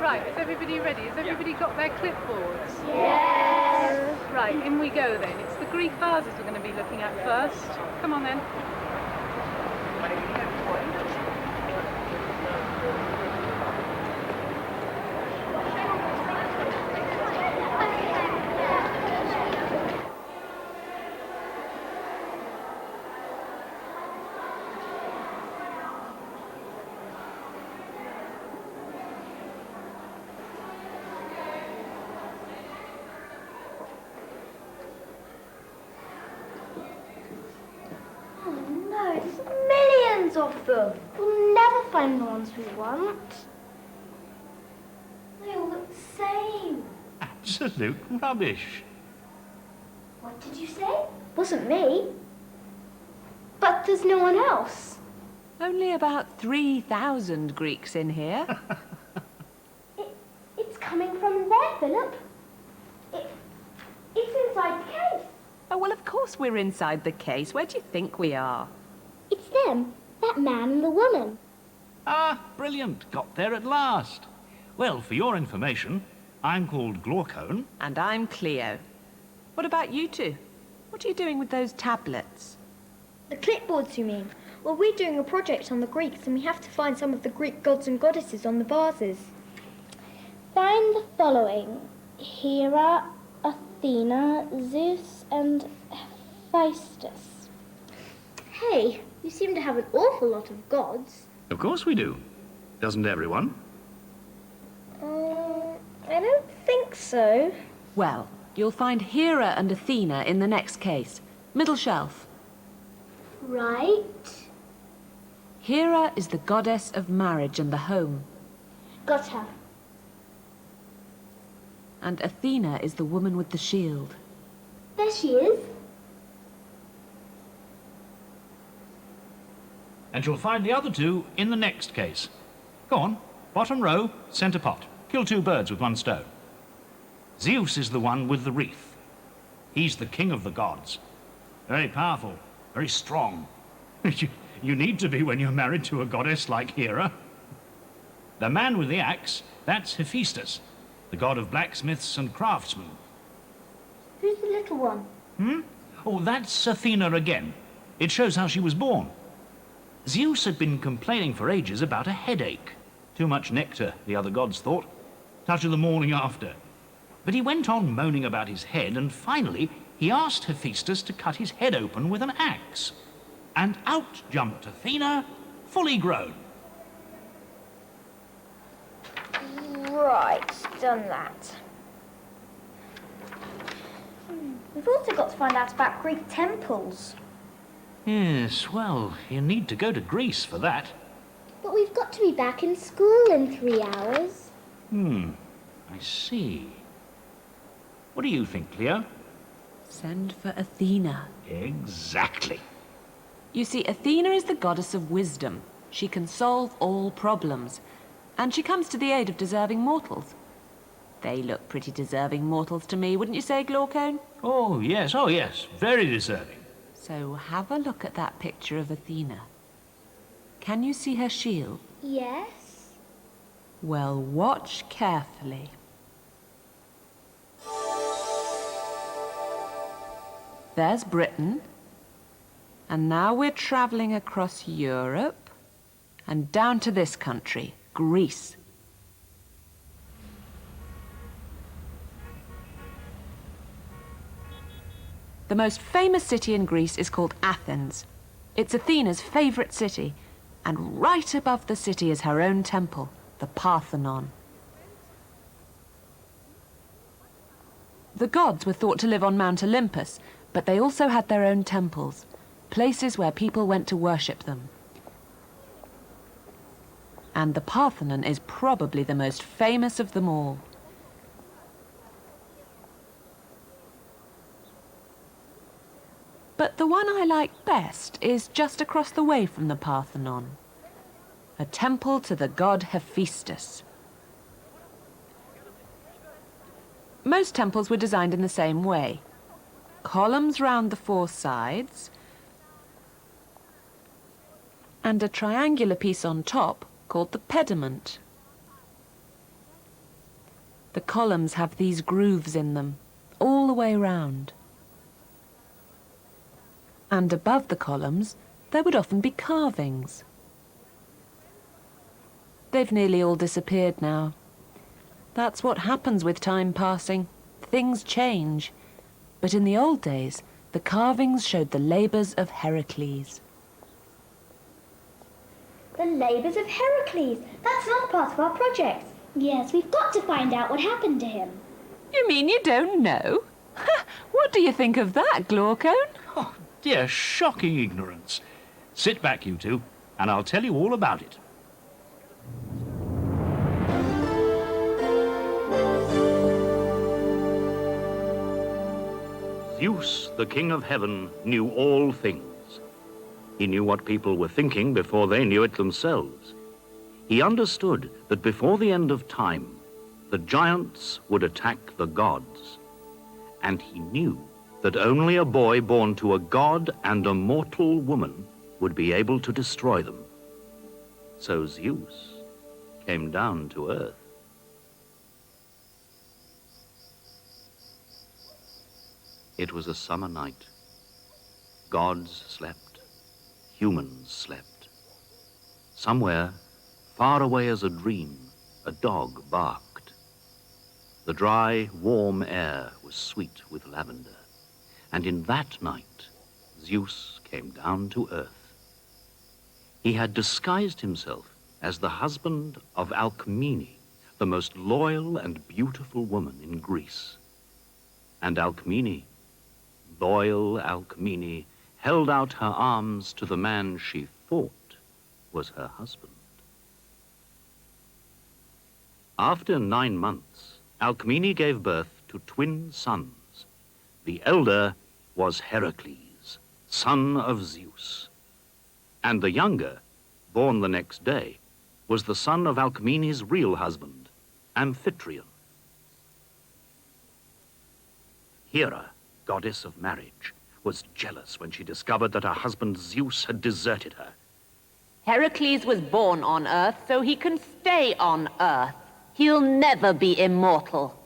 Right, is everybody ready? Has everybody got their clipboards? Yes! Right, in we go then. It's the Greek vases we're going to be looking at first. Come on then. Of them. We'll never find the ones we want. They all look the same. Absolute rubbish. What did you say? Wasn't me. But there's no one else. Only about 3,000 Greeks in here. It's coming from there, Philip. It's inside the case. Oh, well, of course we're inside the case. Where do you think we are? It's them. That man and the woman. Ah, brilliant. Got there at last. Well, for your information, I'm called Glaucon. And I'm Cleo. What about you two? What are you doing with those tablets? The clipboards, you mean? Well, we're doing a project on the Greeks and we have to find some of the Greek gods and goddesses on the vases. Find the following. Hera, Athena, Zeus and Hephaestus. Hey, you seem to have an awful lot of gods. Of course we do. Doesn't everyone? I don't think so. Well, you'll find Hera and Athena in the next case. Middle shelf. Right. Hera is the goddess of marriage and the home. Got her. And Athena is the woman with the shield. There she is. And you'll find the other two in the next case. Go on, bottom row, centre pot. Kill two birds with one stone. Zeus is the one with the wreath. He's the king of the gods. Very powerful, very strong. You need to be when you're married to a goddess like Hera. The man with the axe, that's Hephaestus, the god of blacksmiths and craftsmen. Who's the little one? Oh, that's Athena again. It shows how she was born. Zeus had been complaining for ages about a headache. Too much nectar, the other gods thought. Touch of the morning after. But he went on moaning about his head, and finally he asked Hephaestus to cut his head open with an axe. And out jumped Athena, fully grown. Right, done that. We've also got to find out about Greek temples. Yes, well, you need to go to Greece for that. But we've got to be back in school in 3 hours. I see. What do you think, Cleo? Send for Athena. Exactly. You see, Athena is the goddess of wisdom. She can solve all problems. And she comes to the aid of deserving mortals. They look pretty deserving mortals to me, wouldn't you say, Glaucon? Oh, yes, very deserving. So have a look at that picture of Athena. Can you see her shield? Yes. Well, watch carefully. There's Britain. And now we're traveling across Europe and down to this country, Greece. The most famous city in Greece is called Athens. It's Athena's favorite city, and right above the city is her own temple, the Parthenon. The gods were thought to live on Mount Olympus, but they also had their own temples, places where people went to worship them. And the Parthenon is probably the most famous of them all. But the one I like best is just across the way from the Parthenon. A temple to the god Hephaestus. Most temples were designed in the same way. Columns round the four sides, and a triangular piece on top called the pediment. The columns have these grooves in them, all the way round. And above the columns, there would often be carvings. They've nearly all disappeared now. That's what happens with time passing. Things change. But in the old days, the carvings showed the labours of Herakles. The labours of Herakles. That's not part of our project. Yes, we've got to find out what happened to him. You mean you don't know? What do you think of that, Glaucon? Oh, dear, shocking ignorance. Sit back, you two, and I'll tell you all about it. Zeus, the king of heaven, knew all things. He knew what people were thinking before they knew it themselves. He understood that before the end of time, the giants would attack the gods. And he knew that only a boy born to a god and a mortal woman would be able to destroy them. So Zeus came down to earth. It was a summer night. Gods slept. Humans slept. Somewhere, far away as a dream, a dog barked. The dry, warm air was sweet with lavender. And in that night, Zeus came down to earth. He had disguised himself as the husband of Alcmene, the most loyal and beautiful woman in Greece. And Alcmene, loyal Alcmene, held out her arms to the man she thought was her husband. After 9 months, Alcmene gave birth to twin sons. The elder was Herakles, son of Zeus. And the younger, born the next day, was the son of Alcmene's real husband, Amphitryon. Hera, goddess of marriage, was jealous when she discovered that her husband Zeus had deserted her. Herakles was born on Earth, so he can stay on Earth. He'll never be immortal.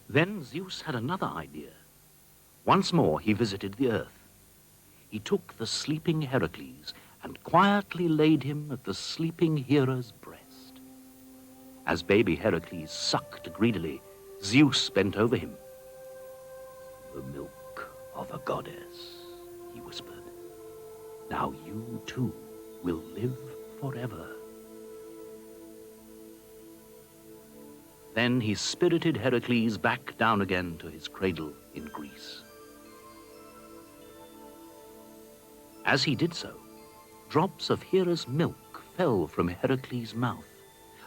Then Zeus had another idea. Once more he visited the earth. He took the sleeping Herakles and quietly laid him at the sleeping Hera's breast. As baby Herakles sucked greedily, Zeus bent over him. "The milk of a goddess," he whispered. "Now you too will live forever." Then he spirited Herakles back down again to his cradle in Greece. As he did so, drops of Hera's milk fell from Herakles' mouth,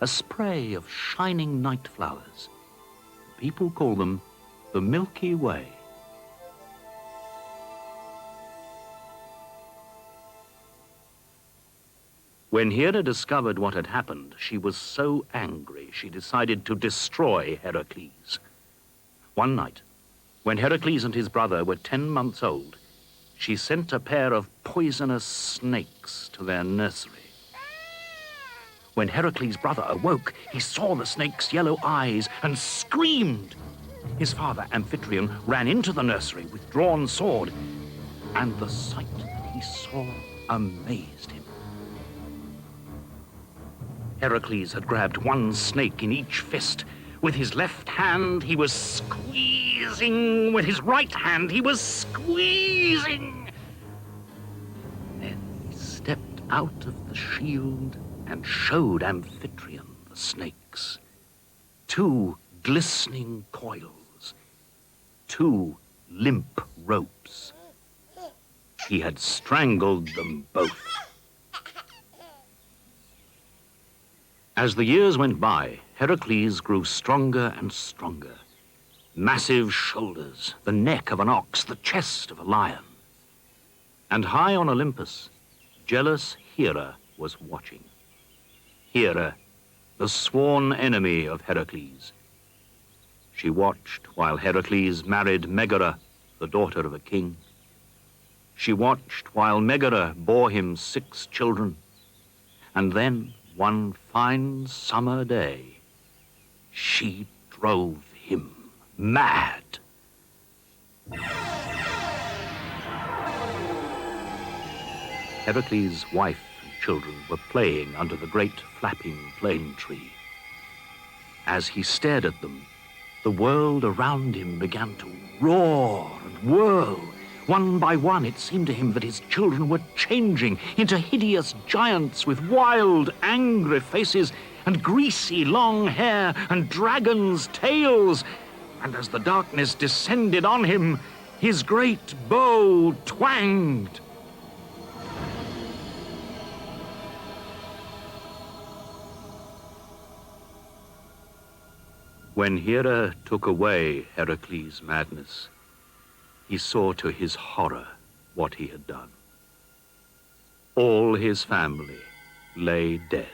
a spray of shining night flowers. People call them the Milky Way. When Hera discovered what had happened, she was so angry she decided to destroy Herakles. One night, when Herakles and his brother were 10 months old, she sent a pair of poisonous snakes to their nursery. When Herakles' brother awoke, he saw the snake's yellow eyes and screamed. His father, Amphitryon, ran into the nursery with drawn sword, and the sight he saw amazed him. Herakles had grabbed one snake in each fist. With his left hand, he was squeezing. With his right hand, he was squeezing. Then he stepped out of the shield and showed Amphitryon the snakes. 2 glistening coils, 2 limp ropes. He had strangled them both. As the years went by, Herakles grew stronger and stronger. Massive shoulders, the neck of an ox, the chest of a lion. And high on Olympus, jealous Hera was watching. Hera, the sworn enemy of Herakles. She watched while Herakles married Megara, the daughter of a king. She watched while Megara bore him 6 children. And then, one fine summer day, She drove him mad. Herakles' wife and children were playing under the great flapping plane tree. As he stared at them, the world around him began to roar and whirl. One by one, it seemed to him that his children were changing into hideous giants with wild, angry faces and greasy long hair and dragons' tails. And as the darkness descended on him, his great bow twanged. When Hera took away Herakles' madness, he saw to his horror what he had done. All his family lay dead.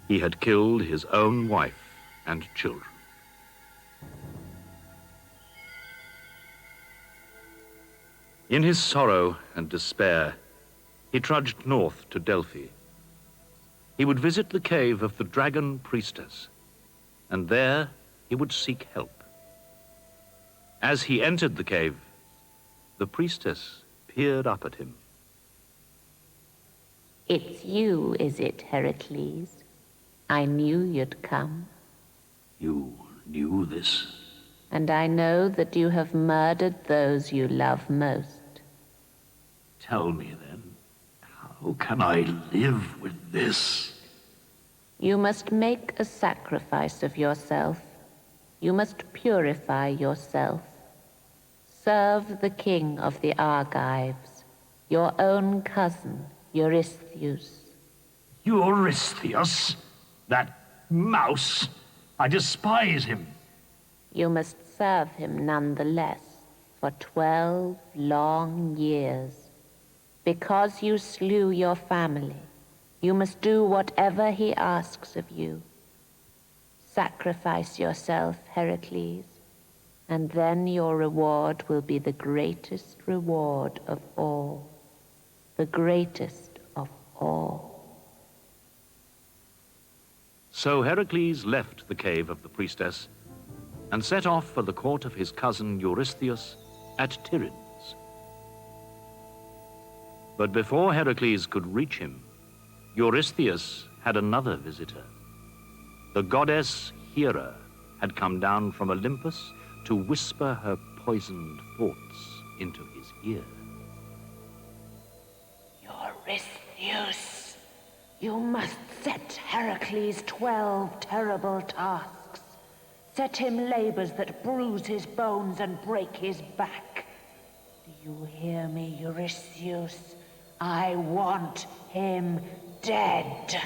He had killed his own wife and children. In his sorrow and despair, he trudged north to Delphi. He would visit the cave of the dragon priestess, and there he would seek help. As he entered the cave, the priestess peered up at him. It's you, is it, Herakles? I knew you'd come. You knew this? And I know that you have murdered those you love most. Tell me then, how can I live with this? You must make a sacrifice of yourself. You must purify yourself. Serve the king of the Argives, your own cousin, Eurystheus. Eurystheus? That mouse? I despise him. You must serve him nonetheless for 12 long years. Because you slew your family, you must do whatever he asks of you. Sacrifice yourself, Herakles, and then your reward will be the greatest reward of all. The greatest of all. So Herakles left the cave of the priestess and set off for the court of his cousin Eurystheus at Tiryns. But before Herakles could reach him, Eurystheus had another visitor. The goddess Hera had come down from Olympus to whisper her poisoned thoughts into his ear. Eurystheus, you must set Herakles 12 terrible tasks. Set him labors that bruise his bones and break his back. Do you hear me, Eurystheus? I want him dead.